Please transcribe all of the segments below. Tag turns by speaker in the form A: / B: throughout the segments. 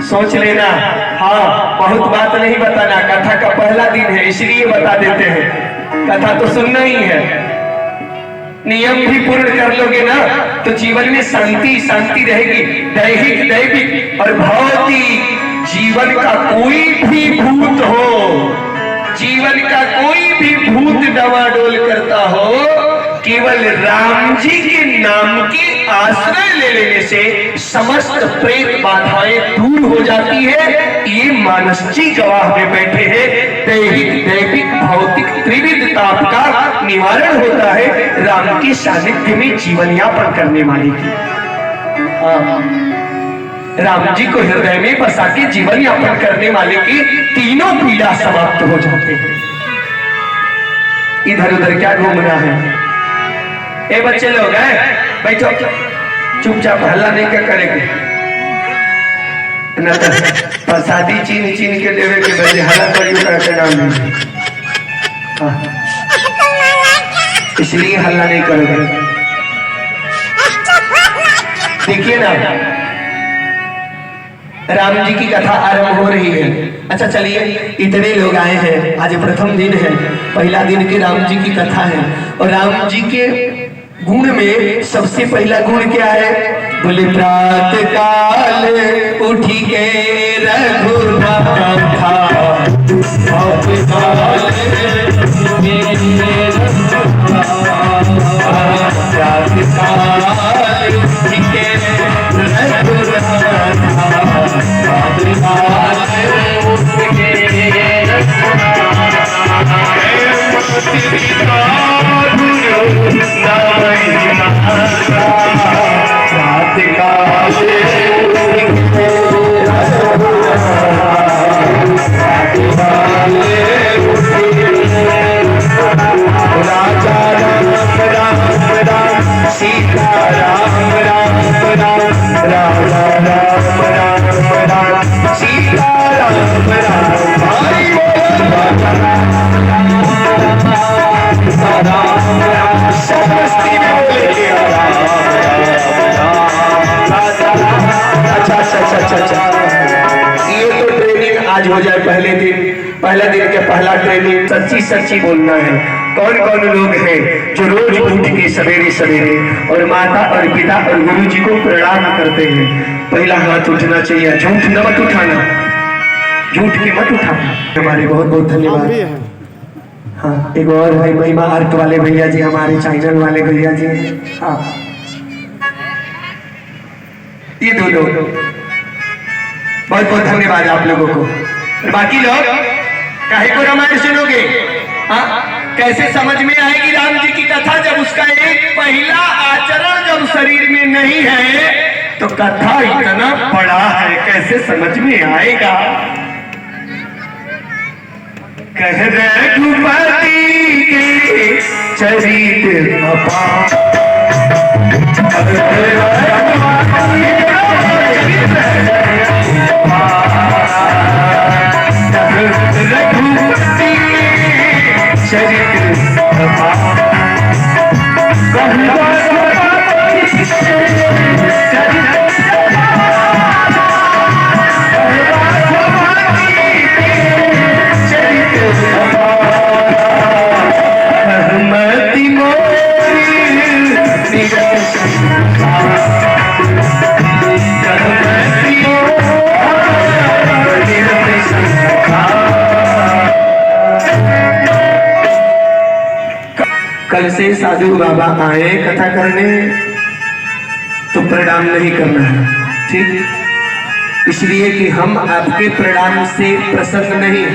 A: सोच लेना। हाँ, बहुत बात नहीं बताना, कथा का पहला दिन है इसलिए बता देते हैं। कथा तो सुनना ही है, नियम भी पूर्ण कर लोगे ना तो जीवन में शांति शांति रहेगी। दैहिक दैविक और भौतिक जीवन का कोई भी भूत हो, जीवन का कोई भी भूत डवाडोल करता हो, केवल राम जी के नाम के आश्रय ले लेने से समस्त प्रेत बाधाएं दूर हो जाती है। ये मानस जी गवाह में बैठे हैं। दैहिक दैविक भौतिक त्रिविध ताप का निवारण होता है राम के सानिध्य में जीवन यापन करने वाले की। राम जी को हृदय में बसा के जीवन यापन करने वाले की तीनों पीड़ा समाप्त हो जाते हैं। इधर उधर क्या घूमना है? ए बच्चे लोग हैं, बैठो चुपचाप, हल्ला नहीं क्या करेंगे न तो प्रसादी चीन चीन के देवे के बजे हल्ला करियो करके नाम नहीं। इसलिए हल्ला नहीं करोगे। देखिए ना, राम जी की कथा आरंभ हो रही है। अच्छा चलिए, इतने लोग आए हैं, आज प्रथम दिन है, पहला दिन की राम जी की कथा है। और राम जी के गुण में सबसे पहला गुण क्या है? बोले प्रातः काल उठी के रघुनाथ था, प्रातः काल उठी के हो जाए। पहला दिन के पहला ट्रेनिंग सच्ची सच्ची बोलना है। कौन कौन लोग हैं जो रोज उठ के सवेरे सवेरे और माता और पिता और गुरु जी को प्रणाम करते हैं? पहला हाथ उठना चाहिए, झूठ न मत उठाना, झूठ के मत उठाना। हमारे बहुत बहुत धन्यवाद। हाँ, एक और भाई महिमा आर्ट वाले भैया जी, हमारे चैनल वाले भैया जी। हाँ, ये दो लोग बहुत बहुत धन्यवाद आप लोगों को। बाकी लोग काहे को रामायण सुनोगे? हाँ, कैसे समझ में आएगी राम जी की कथा जब उसका एक पहला आचरण जब शरीर में नहीं है तो कथा इतना बड़ा है, कैसे समझ में आएगा? कह रघुपति के चरित्र अपार, कल से साधु बाबा आए कथा करने तो प्रणाम नहीं करना है, ठीक? इसलिए कि हम आपके प्रणाम से प्रसन्न नहीं।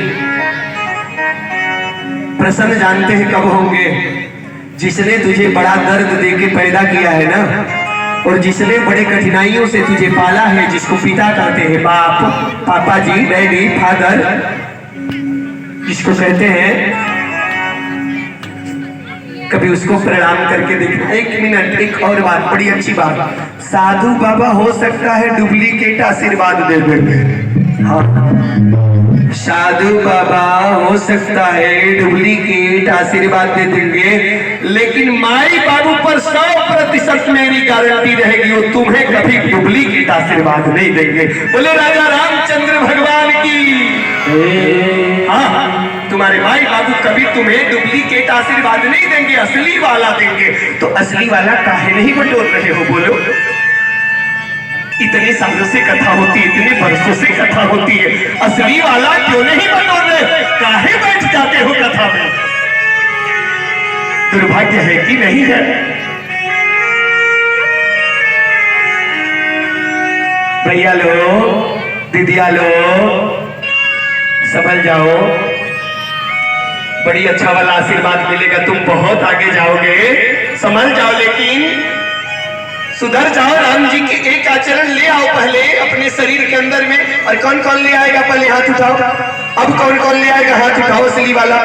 A: प्रसन्न जानते हैं कब होंगे? जिसने तुझे बड़ा दर्द देके पैदा किया है ना, और जिसने बड़े कठिनाइयों से तुझे पाला है, जिसको पिता कहते हैं, बाप, पापा जी, डैडी, फादर जिसको कहते हैं, कभी उसको प्रणाम करके देखना। एक मिनट, एक और बात, बड़ी अच्छी बात, साधु बाबा हो सकता है डुप्लीकेट आशीर्वाद दे देंगे। साधु बाबा हो सकता है डुप्लीकेट आशीर्वाद दे देंगे, लेकिन माई बाबू पर 100% मेरी गारंटी रहेगी, वो तुम्हें कभी डुप्लीकेट आशीर्वाद नहीं देंगे। बोले राजा रामचंद्र भगवान की। हाँ, तुम्हारे माई बाबू कभी तुम्हें डुप्लीकेट आशीर्वाद नहीं देंगे, असली वाला देंगे। तो असली वाला काहे नहीं बटोर रहे हो बोलो? इतने सालों से कथा होती है, इतने वर्षों से कथा होती है, असली वाला क्यों नहीं बटोर रहे? काहे बैठ जाते हो कथा में? दुर्भाग्य है कि नहीं है? भैया लो, दीदिया लो, समझ जाओ, बड़ी अच्छा वाला आशीर्वाद मिलेगा, तुम बहुत आगे जाओगे, समझ जाओ। लेकिन सुधर जाओ, राम जी के एक आचरण ले आओ पहले अपने शरीर के अंदर में। और कौन कौन ले आएगा? पहले हाथ उठाओ। अब कौन कौन ले आएगा? हाथ उठाओ असली वाला।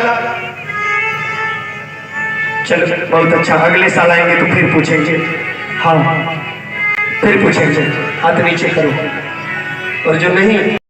A: चलो बहुत अच्छा, अगले साल आएंगे तो फिर पूछेंगे। हाँ फिर पूछेंगे, हाथ नीचे करो। और जो नहीं